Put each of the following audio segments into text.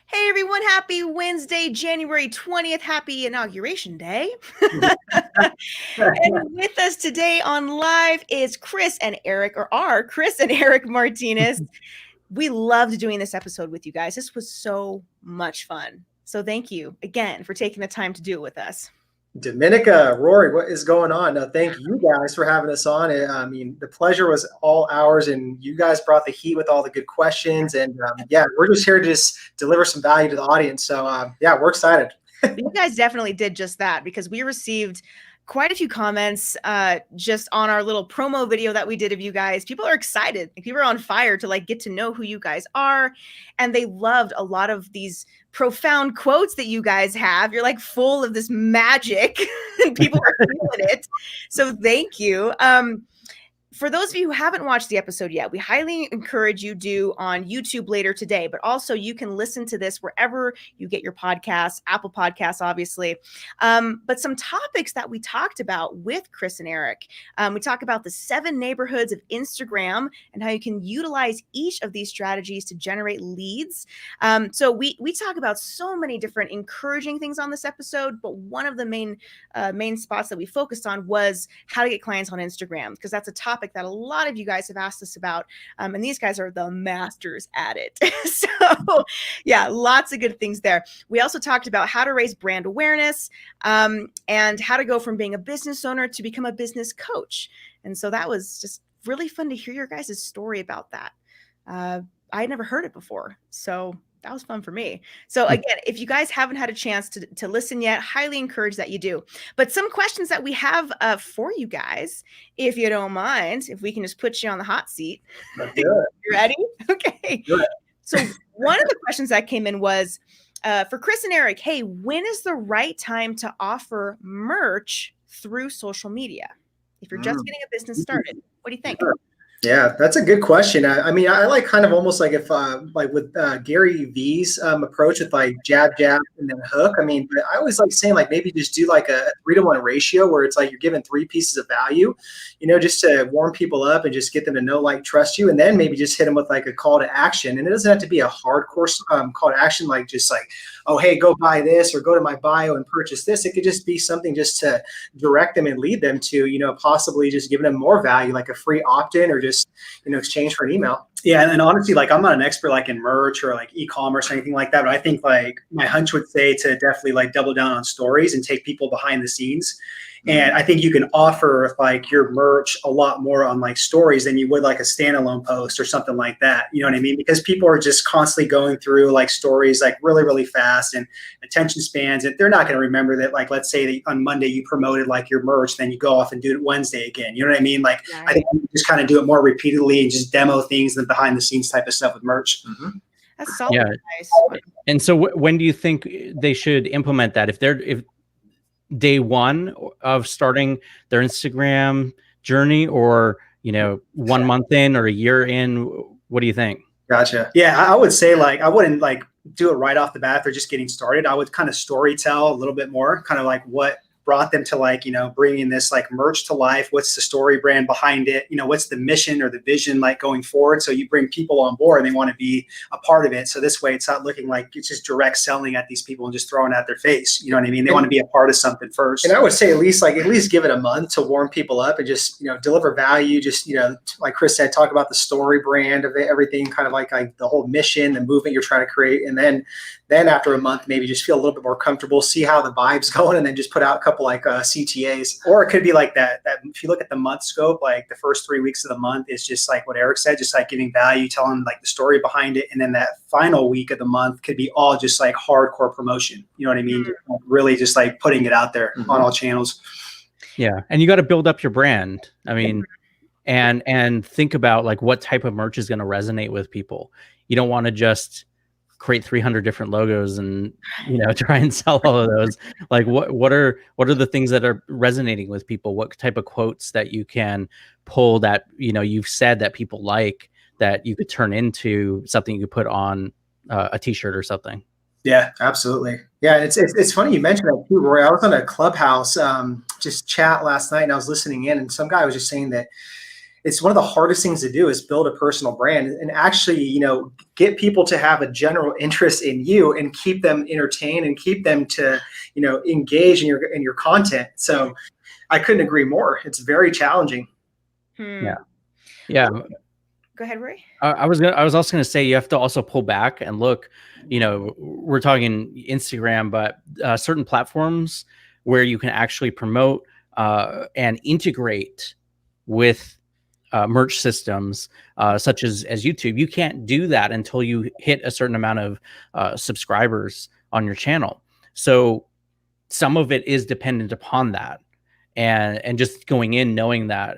Hey everyone, happy Wednesday, January 20th. Happy Inauguration Day. And with us today on live is Chris and Eric, or are Chris and Eric Martinez. We loved doing this episode with you guys. This was so much fun. So thank you again for taking the time to do it with us. Dominica, Rory, what is going on? Thank you guys for having us on. I mean, the pleasure was all ours, and you guys brought the heat with all the good questions. And yeah, we're just here to just deliver some value to the audience. So yeah, we're excited. You guys definitely did just that because we received quite a few comments just on our little promo video that we did of you guys. People are excited. People are on fire to get to know who you guys are. And they loved a lot of these profound quotes that you guys have. You're full of this magic and people are feeling it. So thank you. For those of you who haven't watched the episode yet, we highly encourage you do on YouTube later today, but also you can listen to this wherever you get your podcasts, Apple Podcasts, obviously. But some topics that we talked about with Chris and Eric, we talk about the 7 neighborhoods of Instagram and how you can utilize each of these strategies to generate leads. So we talk about so many different encouraging things on this episode, but one of the main spots that we focused on was how to get clients on Instagram, because that's a topic that a lot of you guys have asked us about. And these guys are the masters at it. So yeah, lots of good things there. We also talked about how to raise brand awareness and how to go from being a business owner to become a business coach. And so that was just really fun to hear your guys' story about that. I had never heard it before. So that was fun for me. So again, if you guys haven't had a chance to listen yet, highly encourage that you do. But some questions that we have for you guys, if you don't mind, if we can just put you on the hot seat. You ready? Okay. So one of the questions that came in was for Chris and Eric, hey, when is the right time to offer merch through social media? If you're just getting a business started, what do you think? Yeah, that's a good question. I mean, I like kind of almost like if with Gary V's approach with jab, and then hook. I mean, but I always like saying maybe just do a 3-to-1 ratio where it's you're giving 3 pieces of value, just to warm people up and just get them to know, trust you. And then maybe just hit them with a call to action. And it doesn't have to be a hardcore call to action, oh, hey, go buy this or go to my bio and purchase this. It could just be something just to direct them and lead them to, possibly just giving them more value, like a free opt-in or just, exchange for an email. Yeah. And honestly, I'm not an expert in merch or e-commerce or anything like that, but I think my hunch would say to definitely double down on stories and take people behind the scenes. And I think you can offer your merch a lot more on stories than you would a standalone post or something like that. You know what I mean? Because people are just constantly going through stories really, really fast, and attention spans. And they're not going to remember that let's say that on Monday you promoted your merch, then you go off and do it Wednesday again. You know what I mean? I think you just kind of do it more repeatedly and just demo things than behind the scenes type of stuff with merch. Mm-hmm. That's solid. Yeah. Nice. And so when do you think they should implement that? If day one of starting their Instagram journey, or 1 month in or a year in, what do you think? Gotcha. Yeah, I would say I wouldn't do it right off the bat if they're just getting started. I would kind of story tell a little bit more, kind of what brought them to bringing this merch to life. What's the story brand behind it? What's the mission or the vision going forward? So you bring people on board and they want to be a part of it. So this way it's not looking like it's just direct selling at these people and just throwing at their face. You know what I mean? They want to be a part of something first. And I would say at least give it a month to warm people up and just, deliver value. Just, like Chris said, talk about the story brand of everything, kind of like the whole mission, the movement you're trying to create. And then after a month, maybe just feel a little bit more comfortable, see how the vibe's going, and then just put out a couple CTAs. Or it could be that if you look at the month scope, the first 3 weeks of the month is just what Eric said, just giving value, telling the story behind it. And then that final week of the month could be all just hardcore promotion. You know what I mean? Mm-hmm. Really just putting it out there on all channels. Yeah. And you got to build up your brand. I mean, and think about what type of merch is going to resonate with people. You don't want to just create 300 different logos and try and sell all of those. What are the things that are resonating with people? What type of quotes that you can pull that you've said that people like, that you could turn into something you could put on a t-shirt or something? Yeah, absolutely. Yeah, it's funny you mentioned that too, Roy. I was on a Clubhouse just chat last night, and I was listening in, and some guy was just saying that it's one of the hardest things to do is build a personal brand and actually, get people to have a general interest in you and keep them entertained and keep them to, engage in your content. So I couldn't agree more. It's very challenging. Yeah. Yeah. Go ahead, Roy. I was also gonna say you have to also pull back and look. We're talking Instagram, but certain platforms where you can actually promote and integrate with merch systems, such as YouTube. You can't do that until you hit a certain amount of subscribers on your channel. So some of it is dependent upon that, and just going in knowing that.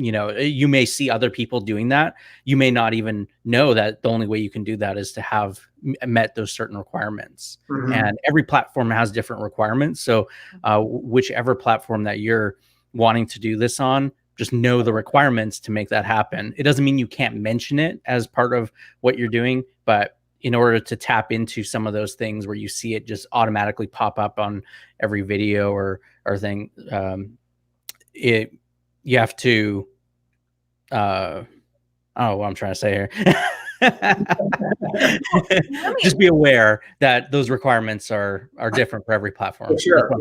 You may see other people doing that. You may not even know that the only way you can do that is to have met those certain requirements. Mhm. And every platform has different requirements. So whichever platform that you're wanting to do this on, just know the requirements to make that happen. It doesn't mean you can't mention it as part of what you're doing, but in order to tap into some of those things where you see it just automatically pop up on every video or thing, you have to what I'm trying to say here. Just be aware that those requirements are different for every platform. For sure.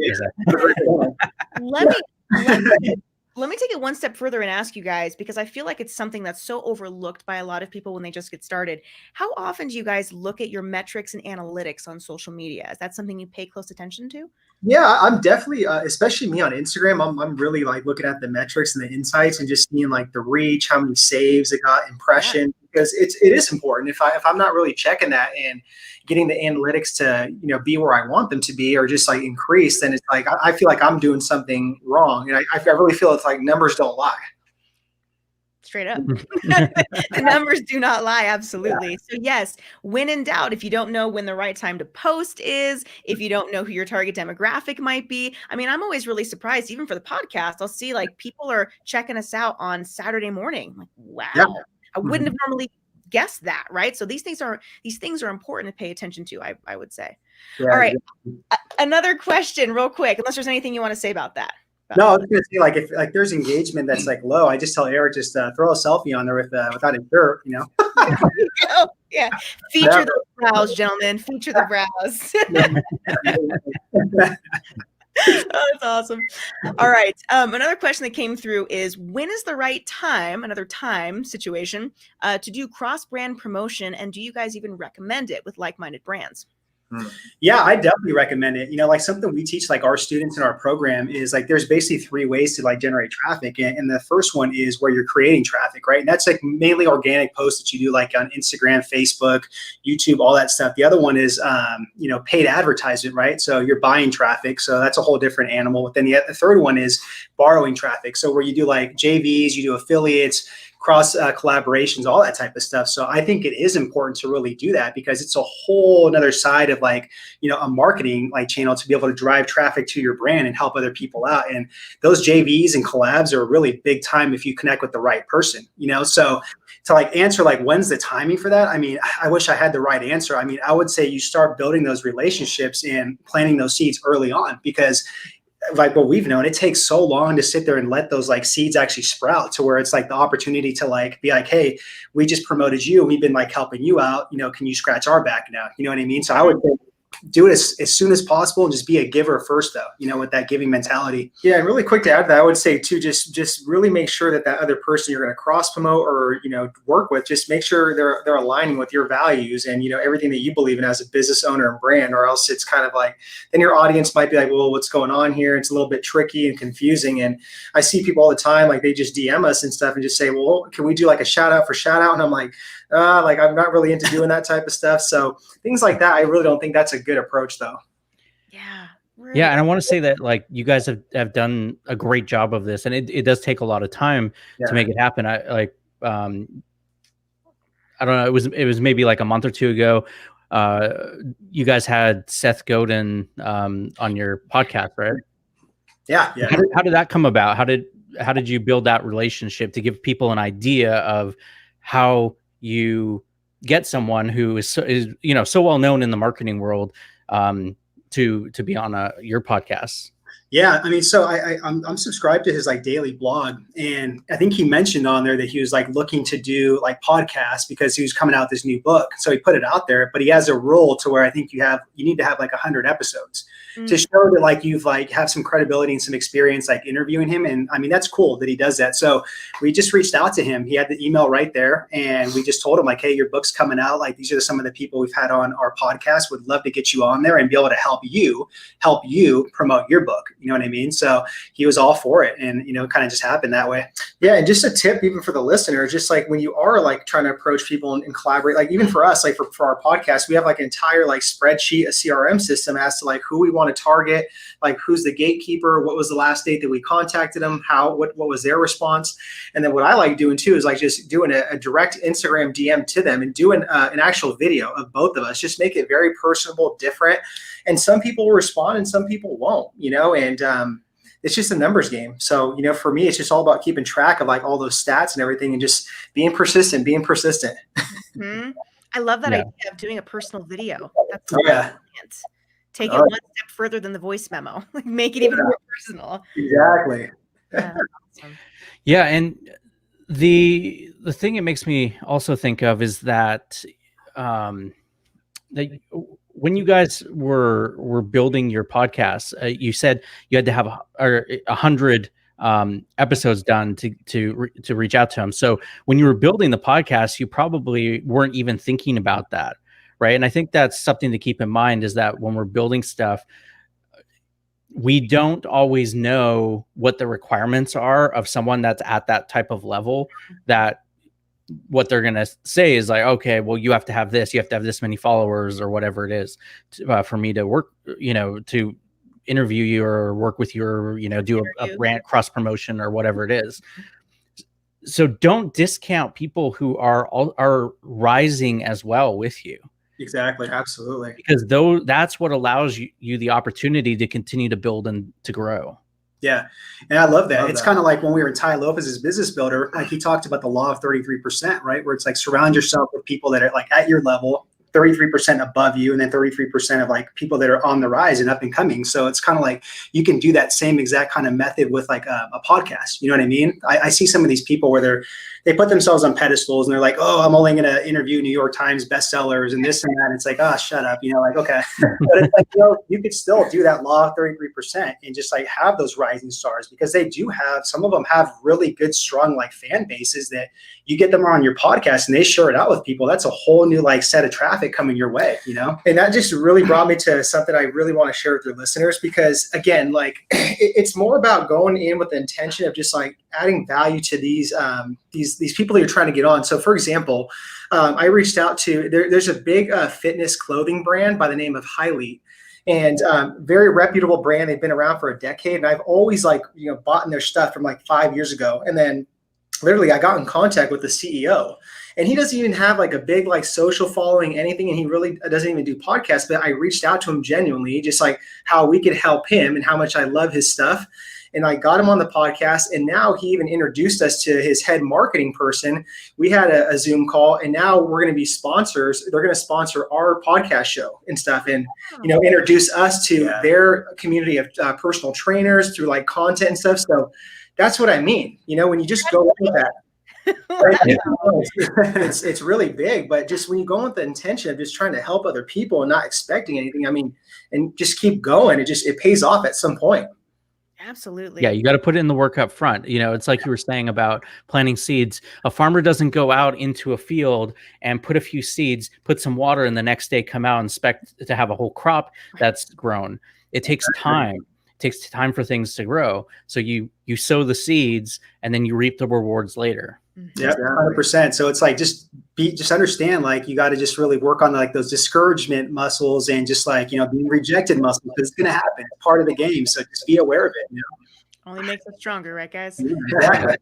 Let me take it one step further and ask you guys, because I feel like it's something that's so overlooked by a lot of people when they just get started. How often do you guys look at your metrics and analytics on social media? Is that something you pay close attention to? Yeah, I'm definitely, especially me on Instagram. I'm really like looking at the metrics and the insights and just seeing like the reach, how many saves it got, impression, because it is important. If I'm not really checking that and getting the analytics to be where I want them to be or just like increase, then it's like I feel like I'm doing something wrong, and I really feel it's like numbers don't lie. Straight up. The numbers do not lie. Absolutely. So yes, when in doubt, if you don't know when the right time to post is, if you don't know who your target demographic might be. I mean, I'm always really surprised, even for the podcast, I'll see like people are checking us out on Saturday morning. I'm like, wow, Yeah. I wouldn't have normally guessed that. Right. So these things are important to pay attention to, I would say. Yeah. All right. Another question real quick, unless there's anything you want to say about that. No, I was gonna say like if like there's engagement that's like low, I just tell Eric just throw a selfie on there without a shirt, Yeah, feature the brows, gentlemen. Feature the brows. Oh, that's awesome. All right. Another question that came through is, when is the right time, another time situation, to do cross-brand promotion, and do you guys even recommend it with like-minded brands? Yeah, I definitely recommend it. Like something we teach like our students in our program is like there's basically 3 ways to like generate traffic. And the first one is where you're creating traffic, right? And that's like mainly organic posts that you do like on Instagram, Facebook, YouTube, all that stuff. The other one is, paid advertisement, right? So you're buying traffic. So that's a whole different animal. But then the third one is borrowing traffic. So where you do like JVs, you do affiliates, cross collaborations, all that type of stuff. So I think it is important to really do that because it's a whole another side of like, a marketing like channel to be able to drive traffic to your brand and help other people out. And those JVs and collabs are really big time if you connect with the right person, so to like answer like when's the timing for that? I mean, I wish I had the right answer. I mean, I would say you start building those relationships and planting those seeds early on, because like what we've known, it takes so long to sit there and let those like seeds actually sprout to where it's like the opportunity to like be like, hey, we just promoted you. We've been like helping you out. Can you scratch our back now? You know what I mean? So I would do it as soon as possible and just be a giver first though, with that giving mentality. Yeah. And really quick to add to that, I would say too, just really make sure that other person you're going to cross promote or, work with, just make sure they're aligning with your values and, everything that you believe in as a business owner and brand, or else it's kind of like, then your audience might be like, well, what's going on here? It's a little bit tricky and confusing. And I see people all the time, like they just DM us and stuff and just say, well, can we do like a shout out for shout out? And I'm like, I'm not really into doing that type of stuff. So things like that, I really don't think that's a good approach though. Yeah. Really. Yeah. And I want to say that like you guys have done a great job of this, and it does take a lot of time to make it happen. I don't know. It was maybe like a month or two ago. You guys had Seth Godin on your podcast, right? Yeah. How did that come about? How did you build that relationship to give people an idea of how you get someone who is so well known in the marketing world to be on your podcast? Yeah, I mean, so I'm subscribed to his like daily blog, and I think he mentioned on there that he was like looking to do like podcasts because he was coming out with this new book. So he put it out there, but he has a rule to where I think you need to have like 100 episodes to show that like you've like have some credibility and some experience like interviewing him. And I mean, that's cool that he does that. So we just reached out to him. He had the email right there, and we just told him like, hey, your book's coming out. Like these are some of the people we've had on our podcast. Would love to get you on there and be able to help you promote your book. You know what I mean? So he was all for it, and it kind of just happened that way. Yeah, and just a tip even for the listener, just like when you are like trying to approach people and collaborate, like even for us, like for our podcast, we have like an entire like spreadsheet, a CRM system as to like who we want to target, like who's the gatekeeper, what was the last date that we contacted them, what was their response. And then what I like doing too is like just doing a direct Instagram DM to them and doing an actual video of both of us, just make it very personable, different. And some people will respond and some people won't, and it's just a numbers game. So, for me, it's just all about keeping track of like all those stats and everything and just being persistent. Mm-hmm. I love that idea of doing a personal video. That's brilliant. Take it one step further than the voice memo. Make it even more personal. Exactly. Awesome. Yeah, and the thing it makes me also think of is that that when you guys were building your podcast, you said you had to have 100 episodes done to reach out to them. So when you were building the podcast, you probably weren't even thinking about that, right? And I think that's something to keep in mind, is that when we're building stuff, we don't always know what the requirements are of someone that's at that type of level, that what they're going to say is like, okay, well, you have to have this, you have to have this many followers or whatever it is for me to work, to interview you or work with you or, do a brand cross promotion or whatever it is. So don't discount people who are rising as well with you. Exactly. Absolutely. Because that's what allows you the opportunity to continue to build and to grow. Yeah. And I love that. It's kind of like when we were in Ty Lopez's Business Builder, like he talked about the law of 33%, right? Where it's like surround yourself with people that are like at your level, 33% above you, and then 33% of like people that are on the rise and up and coming. So it's kind of like you can do that same exact kind of method with like a podcast. You know what I mean? I see some of these people where they put themselves on pedestals and they're like, oh, I'm only going to interview New York Times bestsellers and this and that. And it's like, oh, shut up. Like, okay. But it's like, you could still do that law of 33% and just like have those rising stars, because they do have, some of them have really good, strong like fan bases that you get them on your podcast and they share it out with people. That's a whole new like set of traffic coming your way, And that just really brought me to something I really want to share with your listeners, because again, like it's more about going in with the intention of just like adding value to these people that you're trying to get on. So for example, I reached out to, there's a big fitness clothing brand by the name of H.A.C, and very reputable brand. They've been around for a decade, and I've always like, bought in their stuff from like 5 years ago. And then literally I got in contact with the CEO, and he doesn't even have like a big like social following, anything. And he really doesn't even do podcasts, but I reached out to him genuinely, just like how we could help him and how much I love his stuff. And I got him on the podcast, and now he even introduced us to his head marketing person. We had a Zoom call, and now we're going to be sponsors. They're going to sponsor our podcast show and stuff, and introduce us to their community of personal trainers through like content and stuff. So that's what I mean. When you just go with that. Right? It's really big, but just when you go with the intention of just trying to help other people and not expecting anything, and just keep going, it pays off at some point. Absolutely. Yeah, you got to put in the work up front. It's like you were saying about planting seeds. A farmer doesn't go out into a field and put a few seeds, put some water, and the next day come out and expect to have a whole crop that's grown. It takes time. It takes time for things to grow. So you sow the seeds and then you reap the rewards later. Yeah, 100%. So it's like just understand, like you got to just really work on like those discouragement muscles and just like being rejected muscles, because it's going to happen. It's part of the game. So just be aware of it. Only makes us stronger, right, guys? Exactly.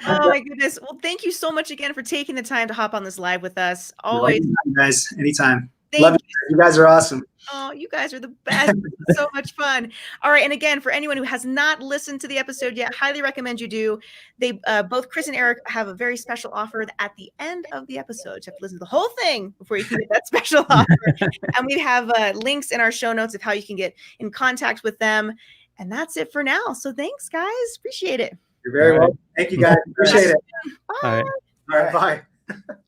Oh my goodness. Well, thank you so much again for taking the time to hop on this live with us. Always, guys. Anytime. Love you. You guys are awesome. Oh, you guys are the best. So much fun. All right. And again, for anyone who has not listened to the episode yet, highly recommend you do. They both Chris and Eric have a very special offer at the end of the episode. You have to listen to the whole thing before you can get that special offer. And we have links in our show notes of how you can get in contact with them. And that's it for now. So thanks, guys. Appreciate it. You're very All right. welcome. Thank you, guys. Appreciate it. Bye. All right. All right, bye.